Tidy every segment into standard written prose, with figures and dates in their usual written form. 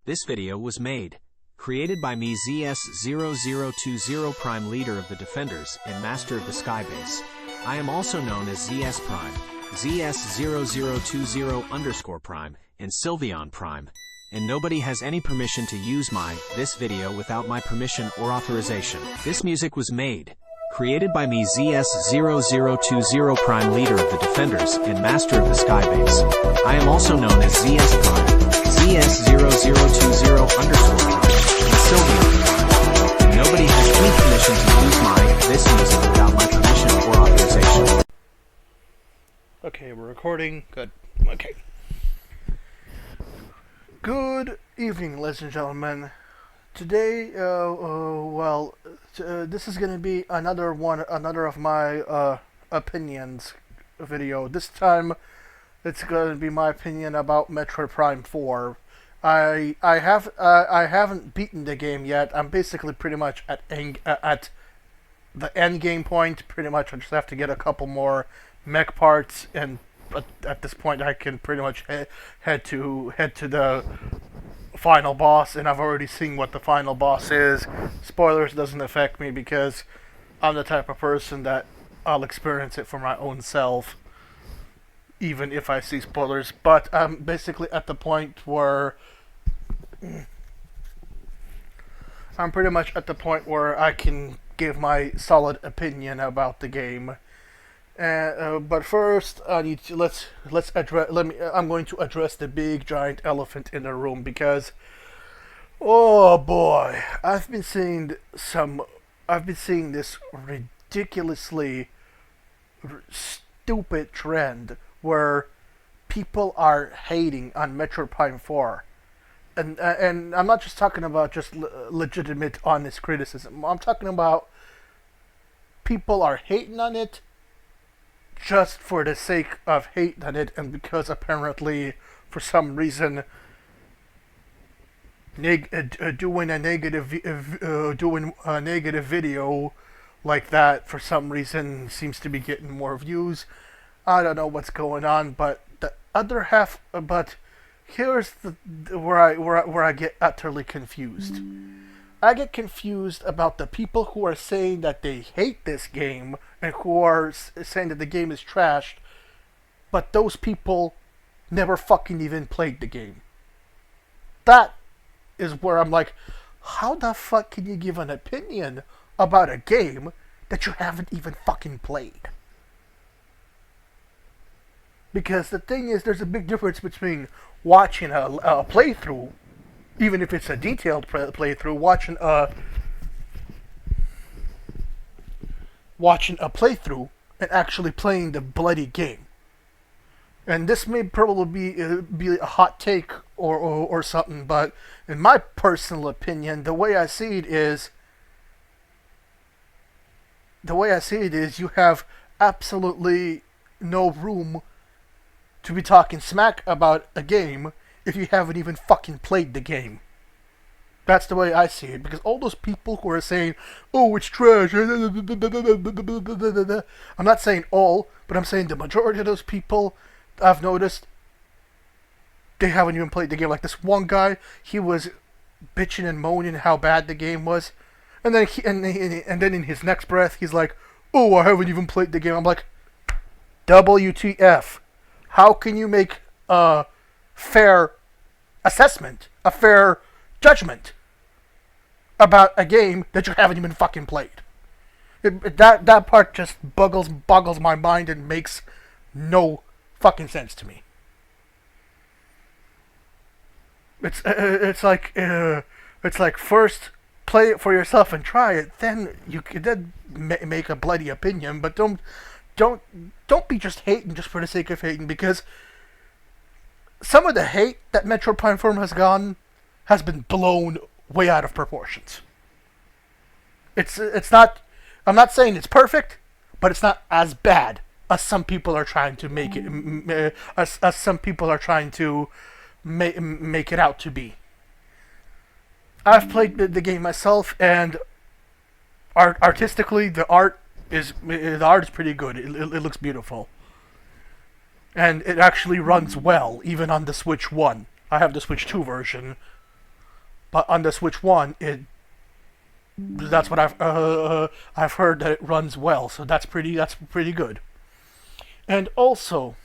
This video was made, created by me ZS0020 Prime, leader of the Defenders and master of the Skybase. I am also known as ZS Prime, ZS0020 Prime, and Sylveon Prime, and nobody has any permission to use this video without my permission or authorization. This music was made, created by me ZS0020 Prime, leader of the Defenders and master of the Skybase. I am also known as ZS Prime, ZS0020 Prime, and Sylveon Prime. And nobody has any permission to use this music without my permission or authorization. Okay, we're recording. Good. Okay. Good evening, ladies and gentlemen. Today, this is going to be another of my opinions video. This time, it's going to be my opinion about Metroid Prime 4. I haven't beaten the game yet. I'm basically pretty much at the end game point. Pretty much, I just have to get a couple more mech parts, and at this point, I can pretty much head to the final boss, and I've already seen what the final boss is. Spoilers doesn't affect me because I'm the type of person that I'll experience it for my own self, even if I see spoilers. But I'm basically at the point where I'm pretty much at the point where I can give my solid opinion about the game. But first, I need to I'm going to address the big giant elephant in the room, because, oh boy, I've been seeing this ridiculously stupid trend where people are hating on Metroid Prime 4, and I'm not just talking about just legitimate, honest criticism. I'm talking about people are hating on it just for the sake of hating on it, and because apparently, for some reason, doing a negative video like that for some reason seems to be getting more views. I don't know what's going on, but the other half. But here's where I get utterly confused. I get confused about the people who are saying that they hate this game and who are saying that the game is trashed, but those people never fucking even played the game. That is where I'm like, how the fuck can you give an opinion about a game that you haven't even fucking played? Because the thing is, there's a big difference between watching a playthrough, even if it's a detailed playthrough, watching a playthrough and actually playing the bloody game. And this may probably be a hot take or something, but in my personal opinion, the way I see it is you have absolutely no room to be talking smack about a game if you haven't even fucking played the game. That's the way I see it, because all those people who are saying, oh, it's trash, I'm not saying all, but I'm saying the majority of those people, I've noticed, they haven't even played the game. Like this one guy, he was bitching and moaning how bad the game was, and then then in his next breath, he's like, oh, I haven't even played the game. I'm like, WTF. How can you make a fair assessment, a fair judgment about a game that you haven't even fucking played? That part just boggles my mind and makes no fucking sense to me. It's like first play it for yourself and try it, then you can then make a bloody opinion, but don't be just hating just for the sake of hating, because some of the hate that Metroid Prime 4 has been blown way out of proportions. It's not. I'm not saying it's perfect, but it's not as bad as some people are trying to make it. As some people are trying to make it out to be. I've played the game myself, and artistically, the art is pretty good. It looks beautiful. And it actually runs well, even on the Switch 1. I have the Switch 2 version, but on the Switch One, that's what I've heard that it runs well, so that's pretty good. And also,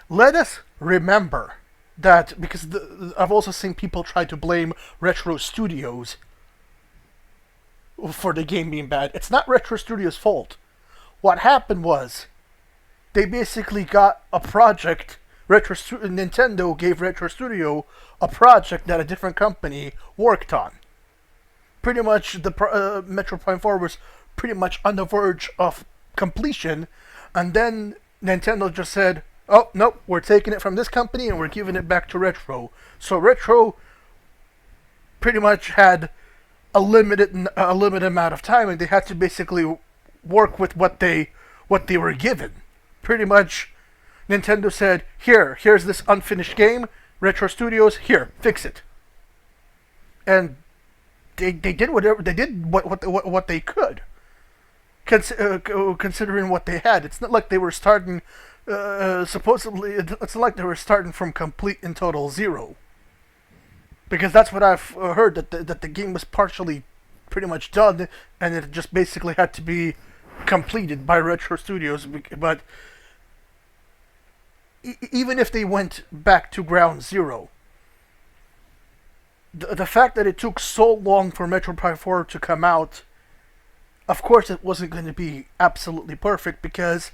let us remember that because I've also seen people try to blame Retro Studios for the game being bad. It's not Retro Studios' fault. What happened was they basically got a project. Nintendo gave Retro Studio a project that a different company worked on. Pretty much, the Metroid Prime 4 was pretty much on the verge of completion, and then Nintendo just said, "Oh nope, we're taking it from this company and we're giving it back to Retro." So Retro pretty much had a limited amount of time, and they had to basically work with what they were given. Pretty much, Nintendo said, here's this unfinished game. Retro Studios, here, fix it." And they did what they could, considering what they had. It's not like they were starting. Supposedly, it's not like they were starting from complete and total zero. Because that's what I've heard, that the game was partially pretty much done, and it just basically had to be completed by Retro Studios. But even if they went back to ground zero, the fact that it took so long for Metroid Prime 4 to come out, of course it wasn't going to be absolutely perfect, because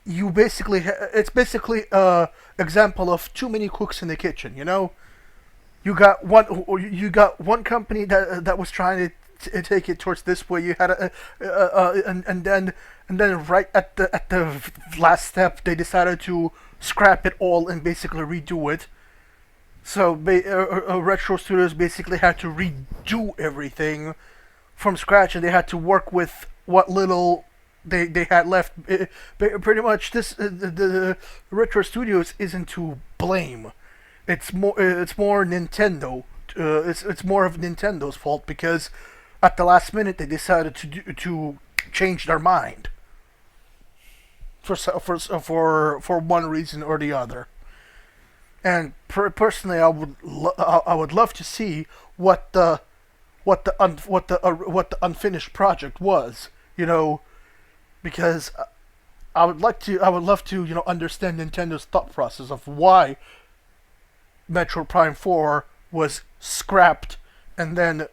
it's basically a example of too many cooks in the kitchen. You got one company that was trying to take it towards this way. You had and then right at the last step, they decided to scrap it all and basically redo it. So Retro Studios basically had to redo everything from scratch, and they had to work with what little they had left. Pretty much, the Retro Studios isn't to blame. It's more Nintendo. It's more of Nintendo's fault, because at the last minute they decided to change their mind for one reason or the other. And personally, I would love to see what the unfinished project was. Because I would love to understand Nintendo's thought process of why Metroid Prime 4 was scrapped and then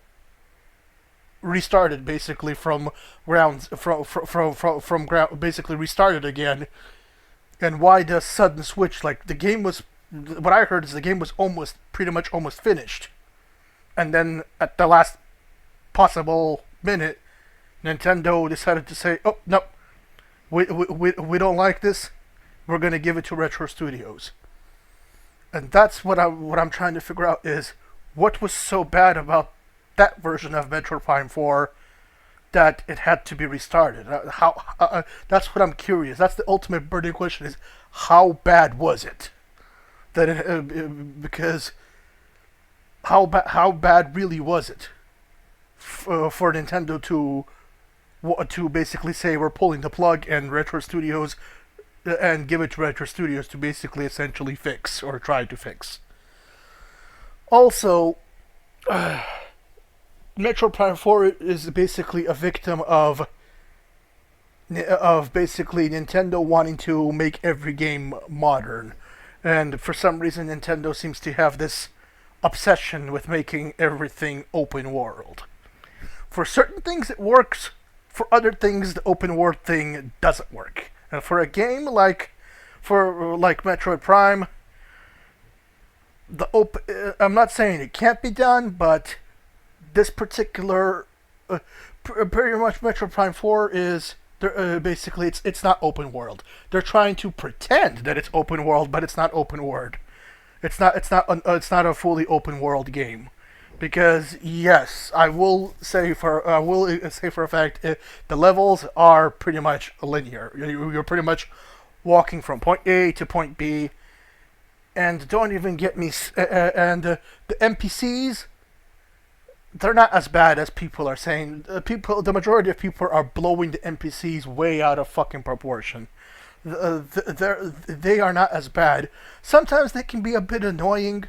restarted basically from ground, basically restarted again, and why the sudden switch. Like, the game was, what I heard is the game was pretty much almost finished, and then at the last possible minute, Nintendo decided to say, "Oh no, we don't like this. We're gonna give it to Retro Studios." And that's what I'm trying to figure out, is what was so bad about that version of Metroid Prime 4 that it had to be restarted. That's what I'm curious. That's the ultimate burning question: is how bad was it? Because how bad really was it for Nintendo to basically say we're pulling the plug and Retro Studios, and give it to Retro Studios to basically essentially fix, or try to fix. Also, Metroid Prime 4 is basically a victim of basically Nintendo wanting to make every game modern. And for some reason, Nintendo seems to have this obsession with making everything open world. For certain things it works, for other things the open world thing doesn't work. And for a game like Metroid Prime, I'm not saying it can't be done, but this particular pretty much Metroid Prime 4 is basically it's not open world. They're trying to pretend that it's open world, but it's not open world. It's not a fully open world game. Because yes, I will say for a fact, the levels are pretty much linear. You're pretty much walking from point A to point B, and don't even get me. And the NPCs, they're not as bad as people are saying. The majority of people are blowing the NPCs way out of fucking proportion. They are not as bad. Sometimes they can be a bit annoying,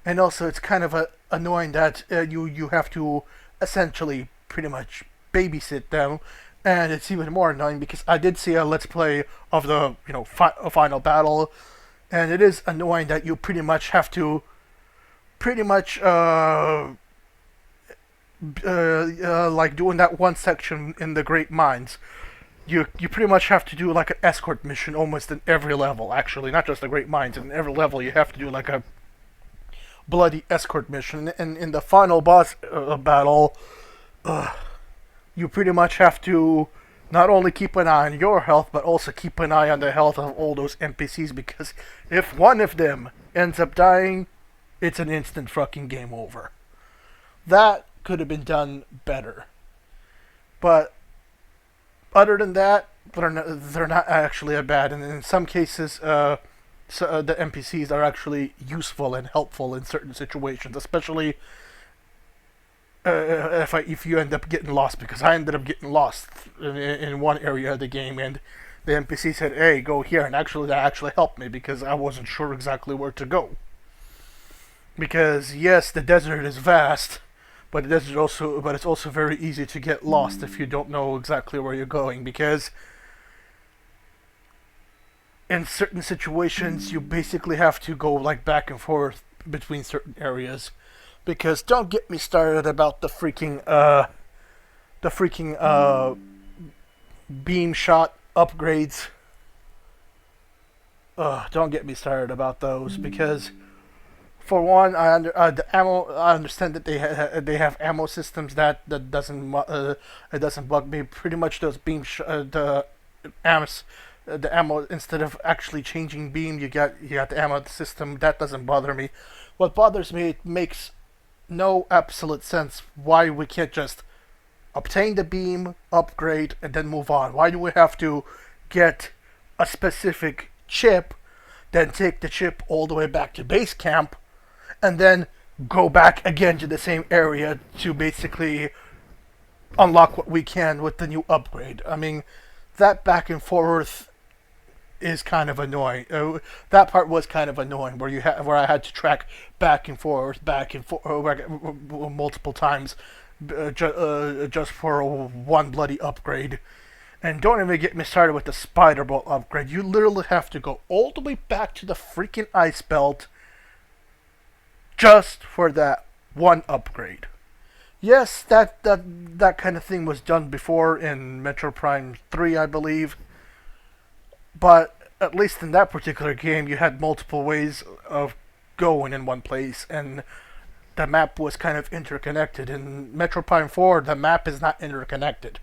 and also it's kind of annoying that you have to essentially pretty much babysit them, and it's even more annoying because I did see a let's play of the final battle, and it is annoying that you pretty much have to pretty much like doing that one section in the Great Mines. You pretty much have to do like an escort mission almost in every level. Actually, not just the Great Mines. In every level, you have to do like a bloody escort mission. And in the final boss battle, you pretty much have to not only keep an eye on your health, but also keep an eye on the health of all those NPCs. Because if one of them ends up dying, it's an instant fucking game over. That could have been done better. But other than that, they're not actually that bad. And in some cases, the NPCs are actually useful and helpful in certain situations, especially if you end up getting lost. Because I ended up getting lost in one area of the game, and the NPC said, "Hey, go here," and actually that actually helped me because I wasn't sure exactly where to go. Because yes, the desert is vast, but it's also very easy to get lost if you don't know exactly where you're going. Because in certain situations, you basically have to go like back and forth between certain areas. Because don't get me started about the freaking beam shot upgrades. Don't get me started about those because. For one, I understand that they have ammo systems that doesn't it doesn't bug me. Pretty much those the ammo, instead of actually changing beam, you got the ammo system. That doesn't bother me. What bothers me, it makes no absolute sense why we can't just obtain the beam, upgrade, and then move on. Why do we have to get a specific chip, then take the chip all the way back to base camp, and then go back again to the same area to basically unlock what we can with the new upgrade? I mean, that back and forth is kind of annoying. That part was kind of annoying, where I had to track back and forth, multiple times, just for one bloody upgrade. And don't even get me started with the spider bolt upgrade. You literally have to go all the way back to the freaking ice belt just for that one upgrade. Yes, that kind of thing was done before in Metroid Prime 3, I believe. But at least in that particular game, you had multiple ways of going in one place, and the map was kind of interconnected. In Metroid Prime 4, the map is not interconnected.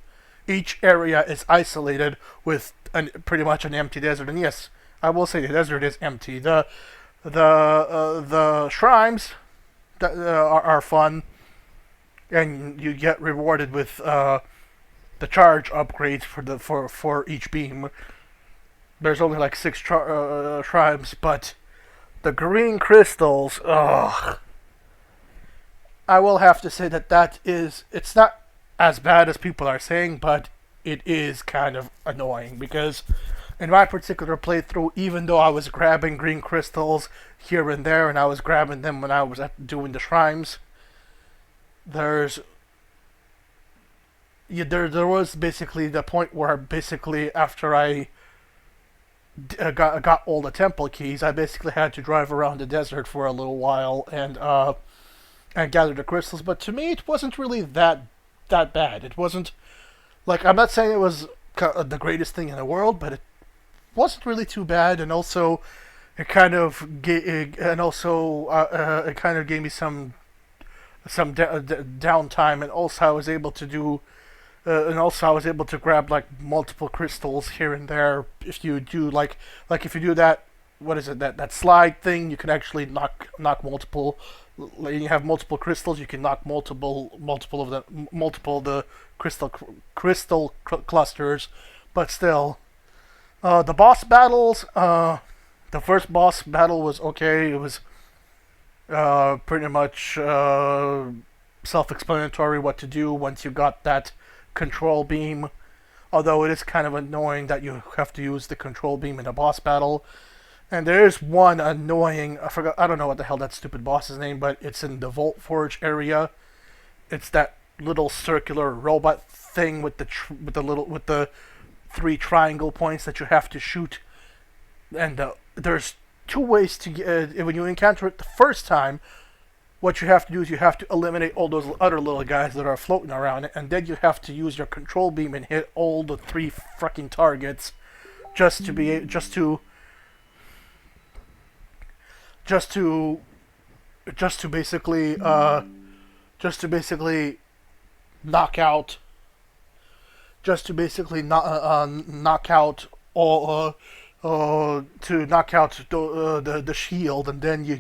Each area is isolated with pretty much an empty desert. And yes, I will say the desert is empty. The shrines that are fun, and you get rewarded with the charge upgrades for each beam. There's only like 6 shrines, but the green crystals, ugh. I will have to say it's not as bad as people are saying, but it is kind of annoying because in my particular playthrough, even though I was grabbing green crystals here and there, and I was grabbing them when I was doing the shrines, there was basically the point where basically after I got all the temple keys, I basically had to drive around the desert for a little while and gather the crystals. But to me, it wasn't really that bad. It wasn't like, I'm not saying it was the greatest thing in the world, but it wasn't really too bad. And also, it kind of gave me some downtime, and also I was able to grab like multiple crystals here and there. If you do if you do that, what is it, that slide thing, you can actually knock multiple. You have multiple crystals, you can knock multiple of the crystal clusters. But still, the boss battles. The first boss battle was okay. It was pretty much self-explanatory what to do once you got that control beam. Although it is kind of annoying that you have to use the control beam in a boss battle. And there is one annoying, I don't know what the hell that stupid boss's name, but it's in the Vault Forge area. It's that little circular robot thing with the three triangle points that you have to shoot. And there's two ways to get, when you encounter it the first time, what you have to do is you have to eliminate all those other little guys that are floating around it, and then you have to use your control beam and hit all the three fucking targets just to be just to just to just to basically knock out knock out all to knock out the shield, and then you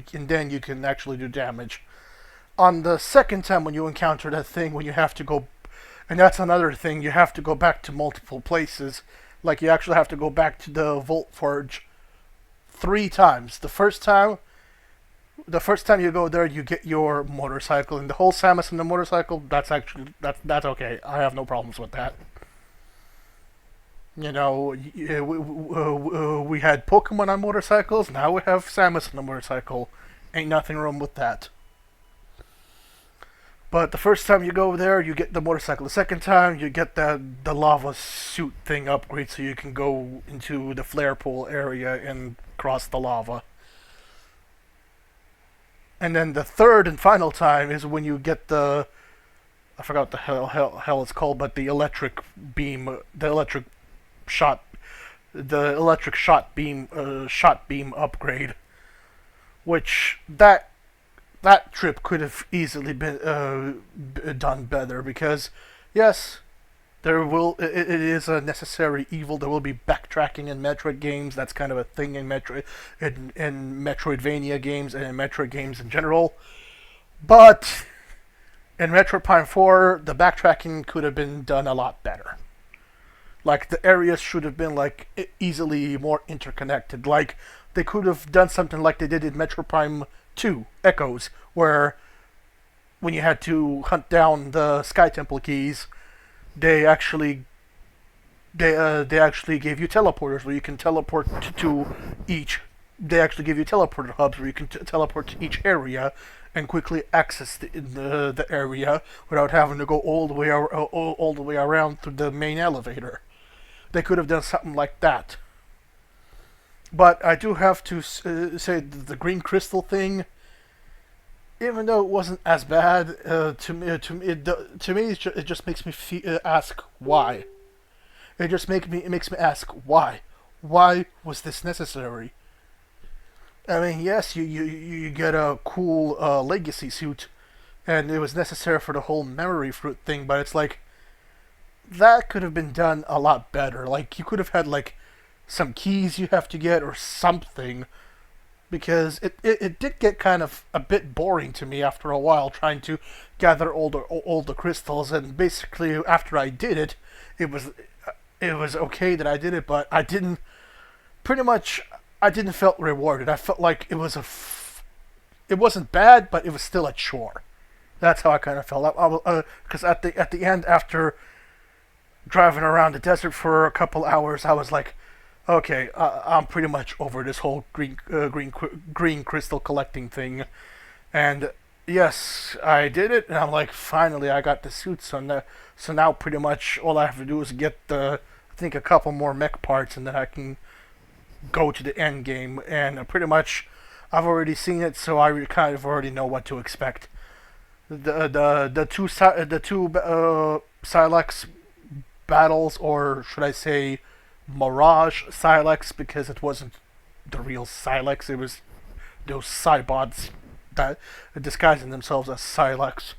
can actually do damage. On the second time when you encounter that thing, when you have to go, and that's another thing, you have to go back to multiple places. Like, you actually have to go back to the Vault Forge 3 times. The first time you go there, you get your motorcycle, and the whole Samus and the motorcycle, that's okay. I have no problems with that. You know, we had Pokemon on motorcycles, now we have Samus on a motorcycle. Ain't nothing wrong with that. But the first time you go there, you get the motorcycle. The second time, you get the lava suit thing upgrade so you can go into the flare pool area and cross the lava. And then the third and final time is when you get I forgot what the hell it's called, but the electric beam, the electric shot beam upgrade, which that trip could have easily been done better, because yes, it is a necessary evil. There will be backtracking in Metroid games. That's kind of a thing in Metroidvania games and in Metroid games in general. But in Metroid Prime 4, the backtracking could have been done a lot better. Like, the areas should have been like easily more interconnected. Like, they could have done something like they did in Metroid Prime 2 Echoes, where when you had to hunt down the Sky Temple keys, they actually gave you teleporters where you can teleport to each. They actually give you teleporter hubs where you can teleport to each area and quickly access the area without having to go all the way around through the main elevator. They could have done something like that. But I do have to say the green crystal thing, even though it wasn't as bad, to me it just makes me ask why. It makes me ask why. Why was this necessary? I mean, yes, you get a cool legacy suit, and it was necessary for the whole memory fruit thing, but it's like, that could have been done a lot better. Like, you could have had like some keys you have to get or something, because it did get kind of a bit boring to me after a while trying to gather all the crystals, and basically after I did it, it was okay that I did it, but I didn't felt rewarded. I felt like it wasn't bad, but it was still a chore. That's how I kind of felt. Because at the end, after driving around the desert for a couple hours, I was like, okay, I'm pretty much over this whole green crystal collecting thing. And yes, I did it, and I'm like, finally, I got the suit. So now pretty much all I have to do is get I think a couple more mech parts, and then I can go to the end game. And pretty much, I've already seen it, so I kind of already know what to expect. The two Silex battles, or should I say Mirage Silex, because it wasn't the real Silex, it was those Cybots that disguising themselves as Silex.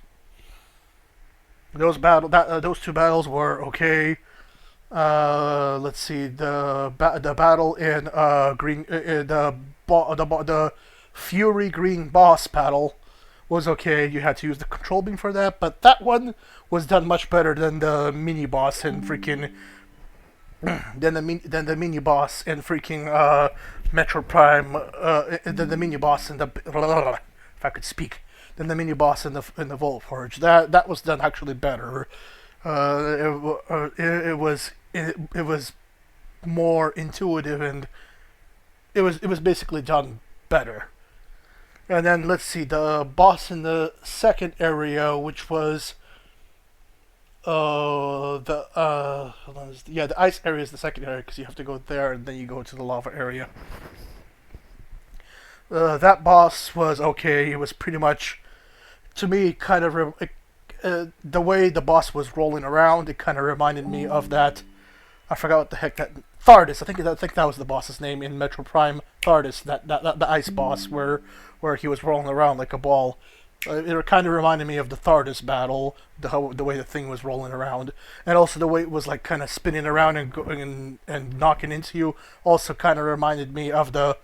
Those two battles were okay. Let's see, the battle in the Fury Green boss battle was okay. You had to use the control beam for that, but that one was done much better than the mini boss in freaking than the mini boss in freaking Metro Prime. Than the mini boss in the if I could speak. Than the mini boss in the Vault Forge. That was done actually better. It was more intuitive, and it was basically done better. And then let's see the boss in the second area, which was the hold on, yeah, the ice area is the second area because you have to go there and then you go to the lava area. That boss was okay. It was pretty much, to me, kind of the way the boss was rolling around. It kind of reminded me of that. I forgot what the heck that Thardus. I think that was the boss's name in Metro Prime. Thardus, that the ice boss where he was rolling around like a ball. It kind of reminded me of the Thardus battle, the way the thing was rolling around, and also the way it was like kind of spinning around and going and knocking into you. Also, kind of reminded me of the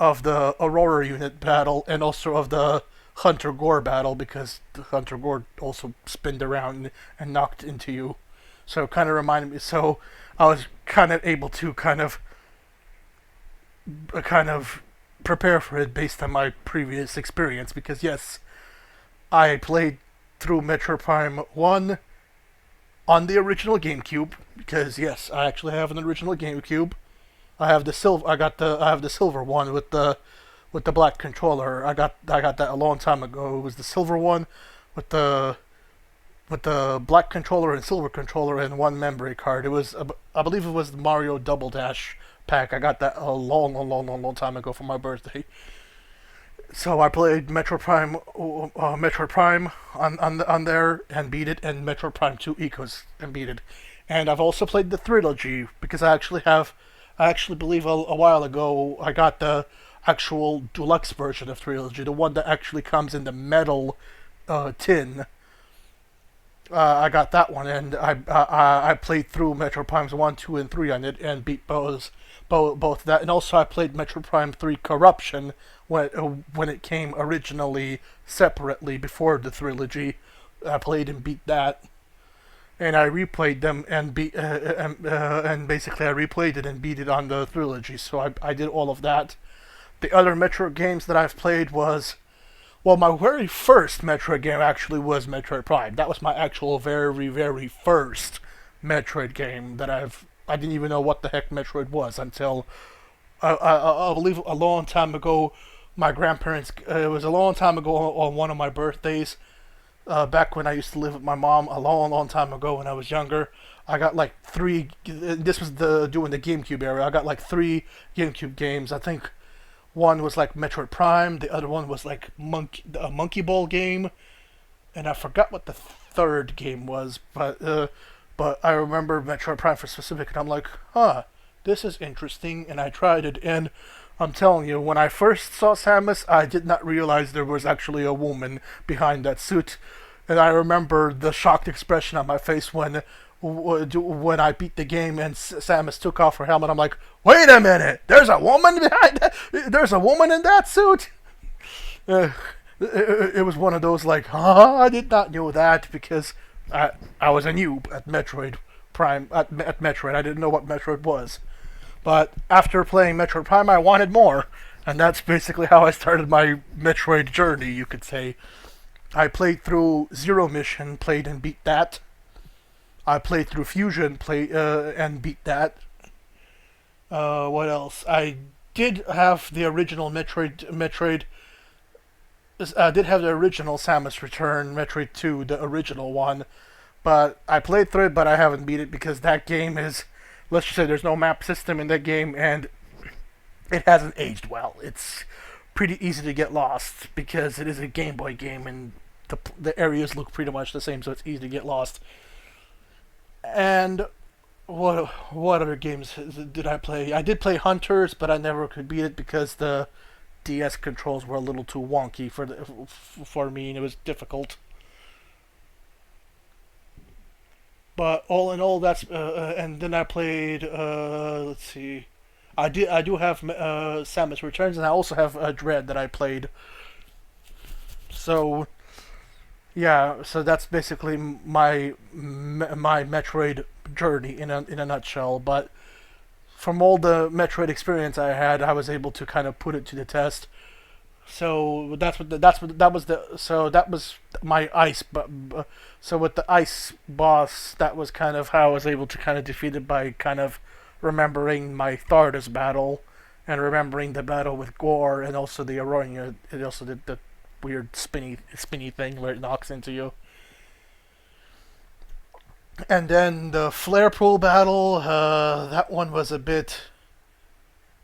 Aurora unit battle, and also of the Hunter Gore battle, because the Hunter Gore also spinned around and knocked into you. So it kind of reminded me. So I was kind of able to kind of prepare for it based on my previous experience. Because yes, I played through Metro Prime 1 on the original GameCube. Because yes, I actually have an original GameCube. I have the silver. I have the silver one with the black controller. I got that a long time ago. It was the silver one with the black controller and silver controller and one memory card. It was, I believe it was the Mario Double Dash pack. I got that a long time ago for my birthday. So I played Metroid Prime on there and beat it, and Metroid Prime 2 Ecos and beat it. And I've also played the trilogy because I actually believe a while ago I got the actual deluxe version of trilogy, the one that actually comes in the metal tin. I got that one, and I played through Metro Primes 1, 2, and 3 on it, and beat both that. And also I played Metro Prime 3 Corruption when it came originally separately before the trilogy. I played and beat that, and I replayed them and and basically I replayed it and beat it on the trilogy. So I did all of that. The other Metroid games that I've played was, well, my very first Metroid game actually was Metroid Prime. That was my actual very first Metroid game that I didn't even know what the heck Metroid was until I believe a long time ago. My grandparents. It was a long time ago on one of my birthdays. Back when I used to live with my mom, a long time ago when I was younger. I got like 3. This was doing the GameCube era. I got like 3 GameCube games. I think one was like Metroid Prime. The other one was like a Monkey Ball game, and I forgot what the third game was. But I remember Metroid Prime for specific, and I'm like, this is interesting. And I tried it, and I'm telling you, when I first saw Samus, I did not realize there was actually a woman behind that suit. And I remember the shocked expression on my face when I beat the game and Samus took off her helmet. I'm like, wait a minute, there's a woman behind that? There's a woman in that suit? It was one of those like, I did not know that, because I was a noob at Metroid Prime, at Metroid. I didn't know what Metroid was. But after playing Metroid Prime, I wanted more. And that's basically how I started my Metroid journey, you could say. I played through Zero Mission, played and beat that. I played through Fusion, and beat that. What else? I did have the original Metroid. I did have the original Samus Return, Metroid 2, the original one. But I played through it, but I haven't beat it because that game is, let's just say there's no map system in that game, and it hasn't aged well. It's pretty easy to get lost because it is a Game Boy game, and the areas look pretty much the same, so it's easy to get lost. And what other games did I play? I did play Hunters, but I never could beat it because the DS controls were a little too wonky for me, and it was difficult. But all in all, that's and then I played. Let's see, I do have Samus Returns, and I also have Dread that I played. So yeah, so that's basically my Metroid journey in a nutshell. But from all the Metroid experience I had, I was able to kind of put it to the test. So that was my ice. So with the ice boss, that was kind of how I was able to kind of defeat it by kind of remembering my Thardus battle and remembering the battle with Gore, and also the Aronia. It also did the weird spinny thing where it knocks into you. And then the flare pool battle, that one was a bit.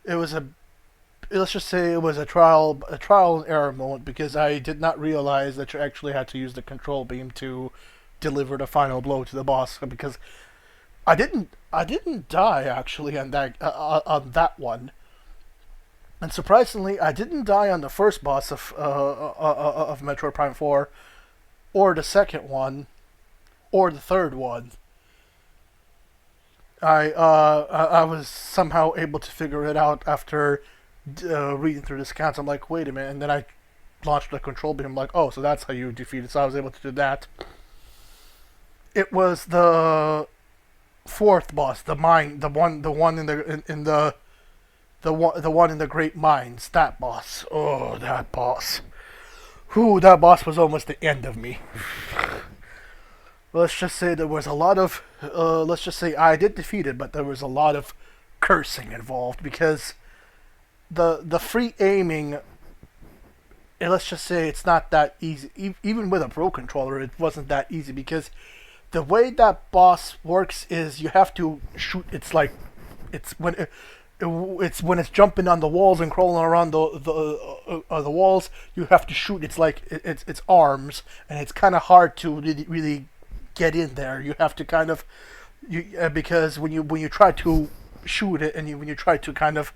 It was a. Let's just say it was a trial and error moment, because I did not realize that you actually had to use the control beam to deliver the final blow to the boss. Because I didn't die actually on that one. And surprisingly, I didn't die on the first boss of Metroid Prime 4, or the second one, or the third one. I was somehow able to figure it out after reading through this account. I'm like, wait a minute, and then I launched the control beam. I'm like, oh, so that's how you defeat it. So I was able to do that. It was the fourth boss, the one in the Great Mines. That boss. Oh, that boss. Whew, that boss was almost the end of me. Let's just say there was a lot of. Let's just say I did defeat it, but there was a lot of cursing involved, because the free aiming. Let's just say it's not that easy. Even with a pro controller, it wasn't that easy, because the way that boss works is you have to shoot. It's like it's when it's jumping on the walls and crawling around the walls. You have to shoot. It's like it's arms, and it's kind of hard to really get in there. You have to kind of because when you try to shoot it, and when you try to kind of,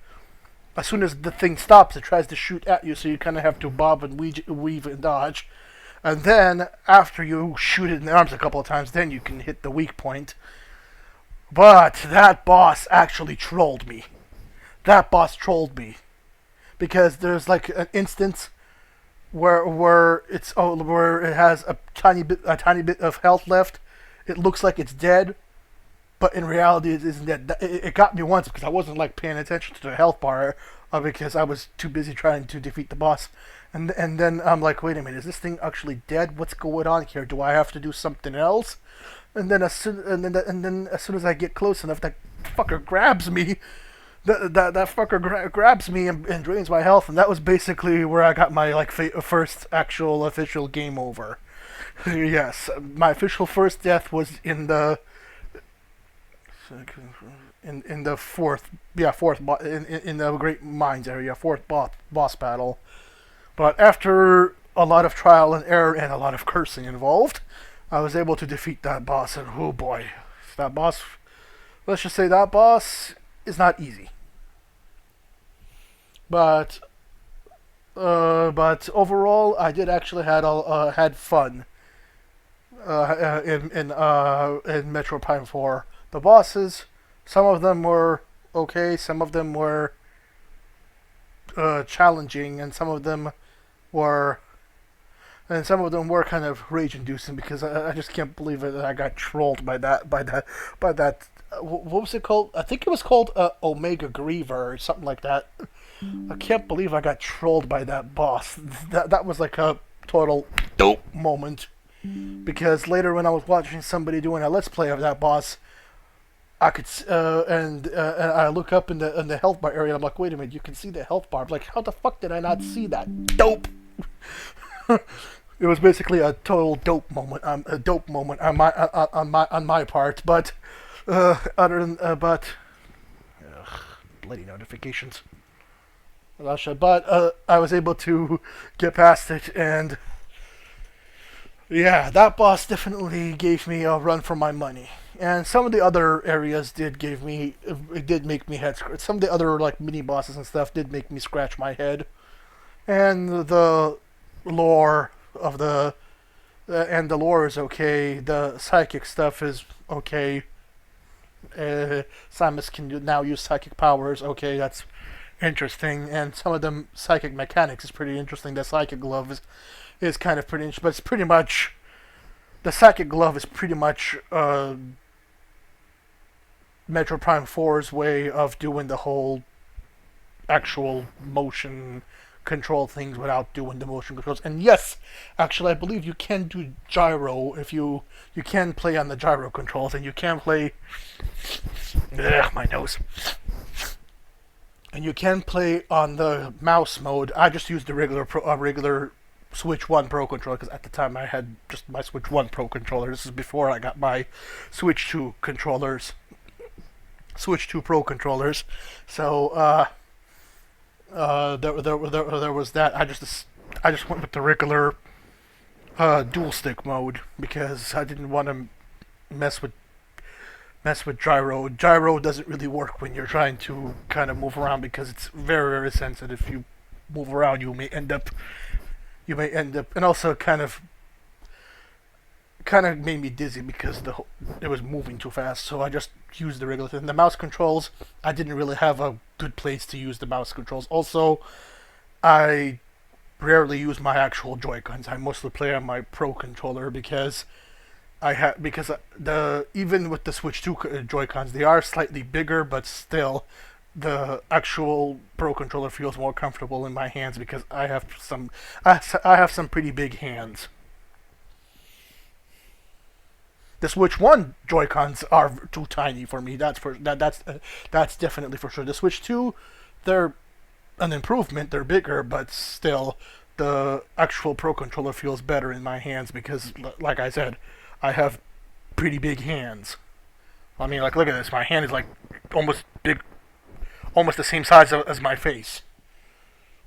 as soon as the thing stops, it tries to shoot at you, so you kind of have to bob and weave and dodge. And then, after you shoot it in the arms a couple of times, then you can hit the weak point. But that boss actually trolled me. That boss trolled me. Because there's like an instance where it has a tiny bit of health left. It looks like it's dead, but in reality it isn't dead. It got me once because I wasn't like paying attention to the health bar, because I was too busy trying to defeat the boss. And then I'm like, wait a minute, is this thing actually dead? What's going on here? Do I have to do something else? And then as soon as I get close enough, that fucker grabs me. That fucker grabs me and drains my health, and that was basically where I got my first actual official game over. Yes, my official first death was in the fourth in the Great Mines area, fourth boss battle. But after a lot of trial and error and a lot of cursing involved, I was able to defeat that boss. And oh boy, that boss. Let's just say that boss is not easy. But overall, I did actually had fun in Metroid Prime 4. The bosses, some of them were okay, some of them were challenging, and some of them were kind of rage-inducing, because I just can't believe it that I got trolled by that. What was it called? I think it was called Omega Griever or something like that. I can't believe I got trolled by that boss. That was like a total dope moment. Because later when I was watching somebody doing a let's play of that boss, I could and I look up in the health bar area, and I'm like, wait a minute, you can see the health bar. I'm like, how the fuck did I not see that? Dope. It was basically a total dope moment. A dope moment on my part, but bloody notifications. But I was able to get past it, and yeah, that boss definitely gave me a run for my money. And some of the other areas did make me head scratch. Some of the other mini bosses and stuff did make me scratch my head. And the lore is okay. The psychic stuff is okay. Samus can now use psychic powers. Okay, that's interesting. And some of them psychic mechanics is pretty interesting. The psychic glove is kind of pretty interesting, but it's pretty much the psychic glove is pretty much Metro Prime 4's way of doing the whole actual motion control things without doing the motion controls. And yes, actually, I believe you can do gyro if you can play on the gyro controls, and you can play. Ugh, my nose. and you can play on the mouse mode. I just used the regular Switch 1 Pro controller because at the time I had just my Switch 1 Pro controller. This is before I got my Switch 2 controllers. Switch 2 Pro controllers. So there was that. I just went with the regular dual stick mode because I didn't want to mess with gyro. Gyro doesn't really work when you're trying to kind of move around because it's very, very sensitive. If you move around, you may end up, and also kind of made me dizzy because it was moving too fast. So I just used the regular thing. The mouse controls, I didn't really have a good place to use the mouse controls. Also, I rarely use my actual Joy-Cons. I mostly play on my Pro controller because even with the Switch 2 Joy-Cons, they are slightly bigger, but still the actual Pro controller feels more comfortable in my hands because I have some pretty big hands. The Switch 1 Joy-Cons are too tiny for me. That's definitely for sure. The Switch 2, they're an improvement. They're bigger, but still, the actual Pro controller feels better in my hands because, like I said, I have pretty big hands. I mean, like, look at this. My hand is like almost the same size as my face.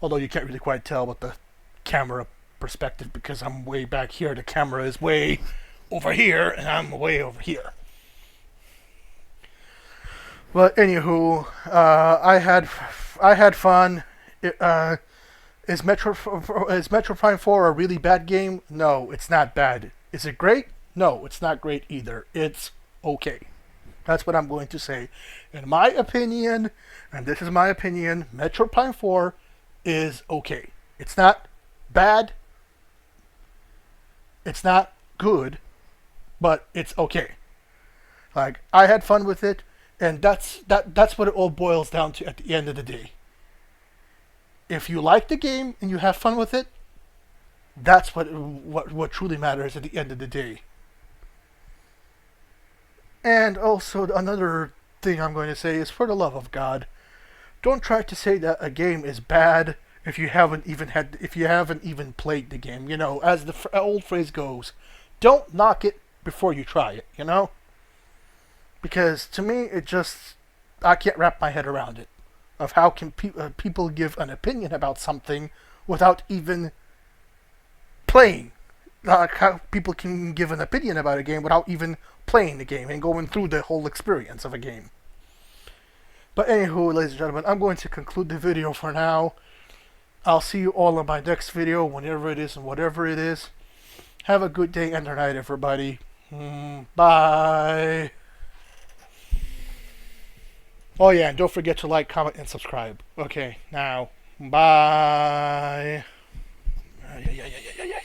Although you can't really quite tell with the camera perspective because I'm way back here. The camera is way over here, and I'm way over here. But anywho, I had fun. Is Metroid Prime 4 a really bad game? No, it's not bad. Is it great? No, it's not great either. It's okay. That's what I'm going to say. In my opinion, and this is my opinion, Metroid Prime 4 is okay. It's not bad. It's not good, but it's okay. Like, I had fun with it, and that's what it all boils down to at the end of the day. If you like the game and you have fun with it, that's what truly matters at the end of the day. And also, another thing I'm going to say is, for the love of God, don't try to say that a game is bad if you haven't even played the game. You know, as the old phrase goes, don't knock it before you try it. You know, because to me, I can't wrap my head around it. Of how can people give an opinion about something without even playing? How people can give an opinion about a game without even playing the game and going through the whole experience of a game. But anywho, ladies and gentlemen, I'm going to conclude the video for now. I'll see you all in my next video, whenever it is and whatever it is. Have a good day and night, everybody. Bye. Oh yeah, and don't forget to like, comment, and subscribe. Okay, now, bye. Yeah.